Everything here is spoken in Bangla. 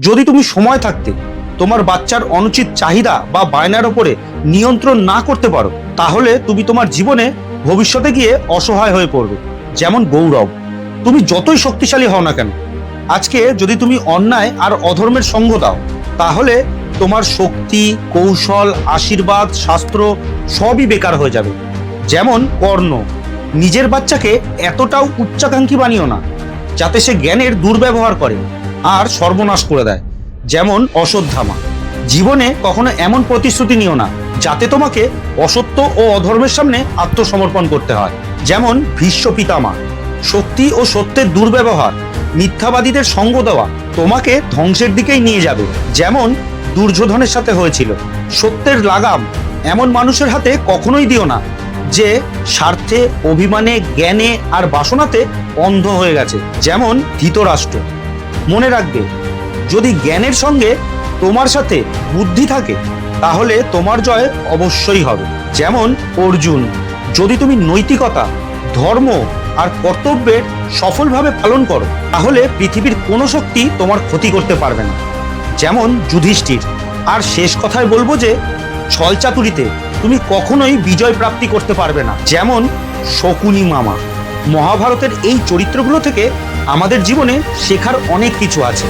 যদি তুমি সময় থাকতে তোমার বাচ্চার অনুচিত চাহিদা বা বায়নার ওপরে নিয়ন্ত্রণ না করতে পারো, তাহলে তুমি তোমার জীবনে ভবিষ্যতে গিয়ে অসহায় হয়ে পড়বে। যেমন গৌরব, তুমি যতই শক্তিশালী হও না কেন, আজকে যদি তুমি অন্যায় আর অধর্মের সঙ্গ দাও, তাহলে তোমার শক্তি, কৌশল, আশীর্বাদ, শাস্ত্র সবই বেকার হয়ে যাবে। যেমন কর্ণ, নিজের বাচ্চাকে এতটাও উচ্চাকাঙ্ক্ষী বানিও না যাতে সে জ্ঞানের দুর্ব্যবহার করে আর সর্বনাশ করে দেয়। যেমন অশ্বত্থামা, জীবনে কখনো এমন প্রতিশ্রুতি নিও না যাতে তোমাকে অসত্য ও অধর্মের সামনে আত্মসমর্পণ করতে হয়। যেমন ভীষ্ম পিতামহ, শক্তি ও সত্যের দুর্ব্যবহার, মিথ্যাবাদীদের সঙ্গ দেওয়া তোমাকে ধ্বংসের দিকেই নিয়ে যাবে। যেমন দুর্যোধনের সাথে হয়েছিল। সত্যের লাগাম এমন মানুষের হাতে কখনোই দিও না যে স্বার্থে, অভিমানে, জ্ঞানে আর বাসনাতে অন্ধ হয়ে গেছে। যেমন ধৃতরাষ্ট্র। মনে রাখবে, যদি জ্ঞানের সঙ্গে তোমার সাথে বুদ্ধি থাকে, তাহলে তোমার জয় অবশ্যই হবে। যেমন অর্জুন, যদি তুমি নৈতিকতা, ধর্ম আর কর্তব্যের সফলভাবে পালন করো, তাহলে পৃথিবীর কোনো শক্তি তোমার ক্ষতি করতে পারবে না। যেমন যুধিষ্ঠির। আর শেষ কথায় বলবো যে ছলচাতুরিতে তুমি কখনোই বিজয় প্রাপ্তি করতে পারবে না। যেমন শকুনি মামা। মহাভারতের এই চরিত্রগুলো থেকে আমাদের জীবনে শেখার অনেক কিছু আছে।